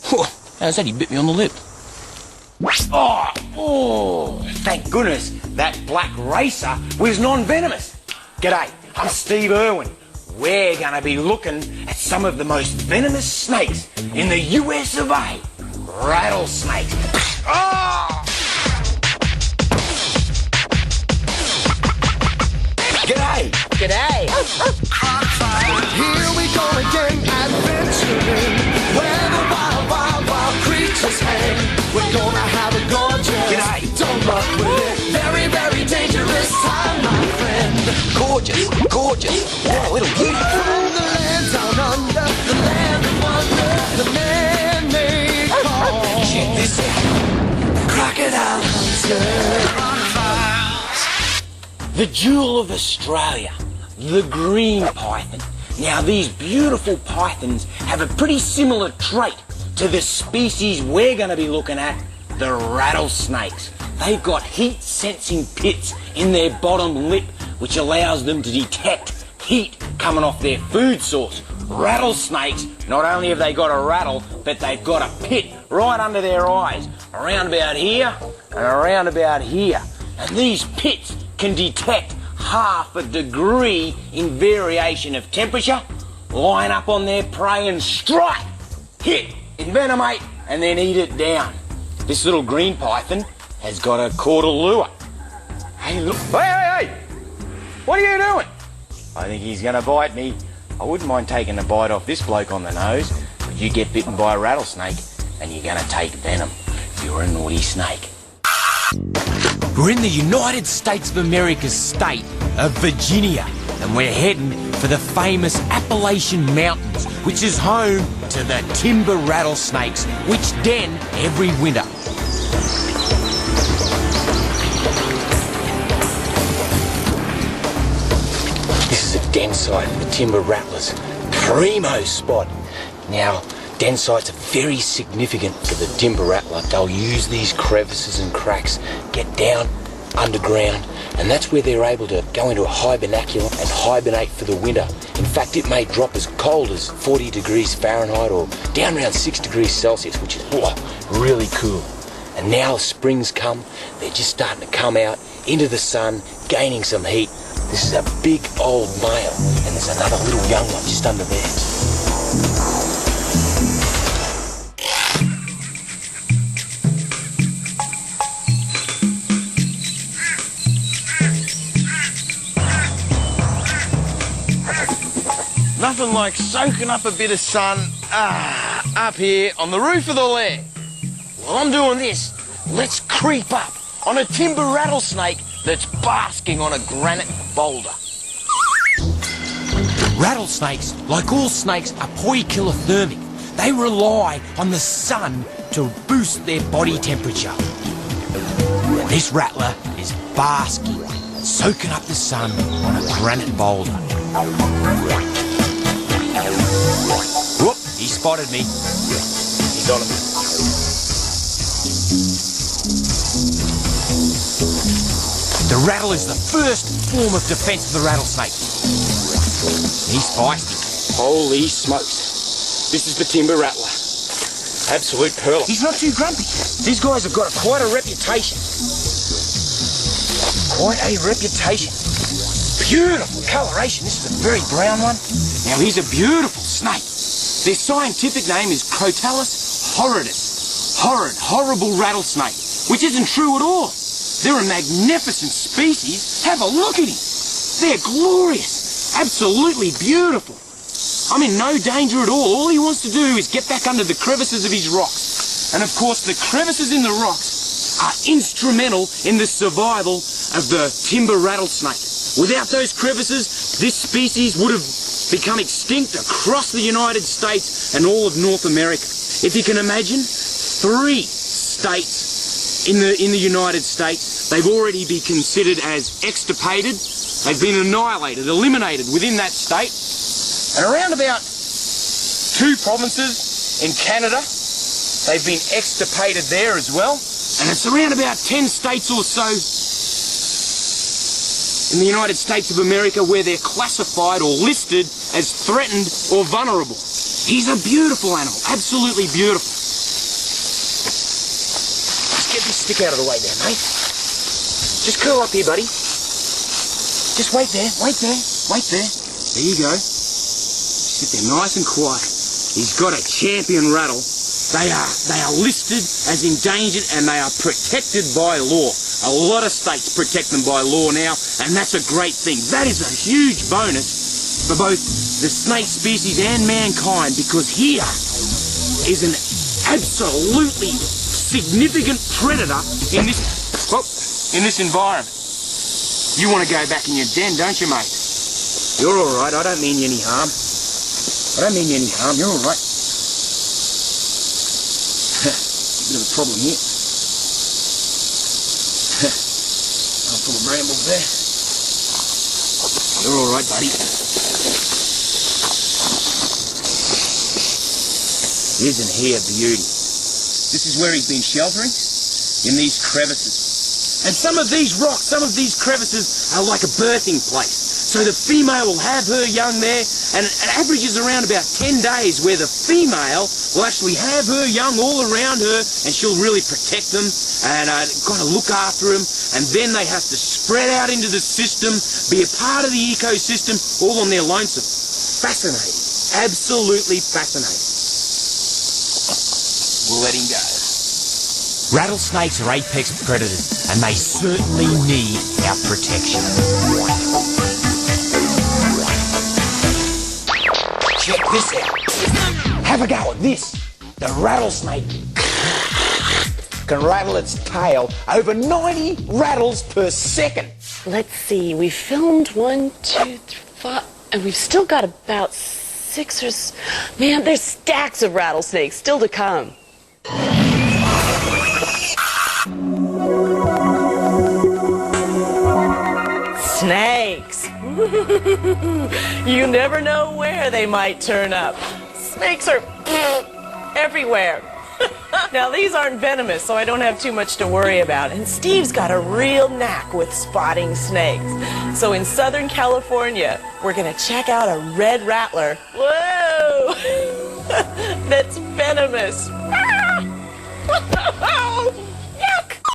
How's that? He bit me on the lip. Oh, thank goodness that black racer was non-venomous. G'day, I'm Steve Irwin. We're going to be looking at some of the most venomous snakes in the US of A. Rattlesnakes. Oh! G'day. G'day. Here we go again, adventuring, where the wild creatures hang. We're gonna have a gorgeous, G'day. Don't muck with it, very, very dangerous time, my friend. Gorgeous. What a little beauty. From the land down under, the land of wonder, the man-made call. Check this out. Crocodile hunter. The jewel of Australia, the green python. Now these beautiful pythons have a pretty similar trait to the species we're going to be looking at, the rattlesnakes. They've got heat-sensing pits in their bottom lip, which allows them to detect heat coming off their food source. Rattlesnakes, not only have they got a rattle, but they've got a pit right under their eyes, around about here and around about here. And these pits can detect half a degree in variation of temperature, line up on their prey and strike, hit, envenomate, and then eat it down. This little green python has got a caudal lure. Hey, look. Hey! What are you doing? I think he's going to bite me. I wouldn't mind taking a bite off this bloke on the nose, but you get bitten by a rattlesnake and you're going to take venom. You're a naughty snake. We're in the United States of America's state of Virginia, and we're heading for the famous Appalachian Mountains, which is home to the timber rattlesnakes, which den every winter. This is a den site for the timber rattlers. Primo spot. Now, den sites are very significant for the timber rattler. They'll use these crevices and cracks, get down underground, and that's where they're able to go into a hibernaculum and hibernate for the winter. In fact, it may drop as cold as 40 degrees Fahrenheit or down around 6 degrees Celsius, which is really cool. And now spring's come, they're just starting to come out into the sun, gaining some heat. This is a big old male, and there's another little young one just under there. Nothing like soaking up a bit of sun up here on the roof of the lair. While I'm doing this, let's creep up on a timber rattlesnake that's basking on a granite boulder. Rattlesnakes, like all snakes, are poikilothermic. They rely on the sun to boost their body temperature. And this rattler is basking, soaking up the sun on a granite boulder. Whoop, he spotted me. He's on him. The rattle is the first form of defense for the rattlesnake. He's feisty. Holy smokes. This is the timber rattler. Absolute pearl. He's not too grumpy. These guys have got quite a reputation. Beautiful coloration. This is a very brown one. Now he's a beautiful snake. Their scientific name is Crotalus horridus. Horrible rattlesnake, which isn't true at all. They're a magnificent species. Have a look at him. They're glorious. Absolutely beautiful. I'm in no danger at all. All he wants to do is get back under the crevices of his rocks. And of course, the crevices in the rocks are instrumental in the survival of the timber rattlesnake. Without those crevices, this species would have become extinct across the United States and all of North America. If you can imagine, 3 states in the United States, they've already been considered as extirpated. They've been annihilated, eliminated within that state. And around about 2 provinces in Canada, they've been extirpated there as well. And it's around about 10 states or so in the United States of America where they're classified or listed as threatened or vulnerable. He's a beautiful animal, absolutely beautiful. stick out of the way there, mate. Just curl up here, buddy. Just wait there, wait there, wait there. There you go. Sit there nice and quiet. He's got a champion rattle. They are listed as endangered and they are protected by law. A lot of states protect them by law now, and that's a great thing. That is a huge bonus for both the snake species and mankind, because here is an absolutely significant predator in this environment. You want to go back in your den, don't you, mate? You're all right. I don't mean you any harm. I don't mean you any harm. You're all right. Bit of a problem here. Full of brambles there. You're all right, buddy. Isn't he a beauty? This is where he's been sheltering, in these crevices. And some of these rocks, some of these crevices are like a birthing place. So the female will have her young there, and it averages around about 10 days where the female will actually have her young all around her, and she'll really protect them and kind of look after them, and then they have to spread out into the system, be a part of the ecosystem, all on their lonesome. Fascinating. Absolutely fascinating. We'll let him go. Rattlesnakes are apex predators, and they certainly need our protection. Check this out. Have a go at this. The rattlesnake can rattle its tail over 90 rattles per second. Let's see, we filmed 1, 2, 3, 5, and we've still got about 6 or... Man, there's stacks of rattlesnakes still to come. Snakes. You never know where they might turn up. Snakes are everywhere. Now, these aren't venomous, so I don't have too much to worry about. And Steve's got a real knack with spotting snakes. So in Southern California, we're going to check out a red rattler. Whoa! That's venomous.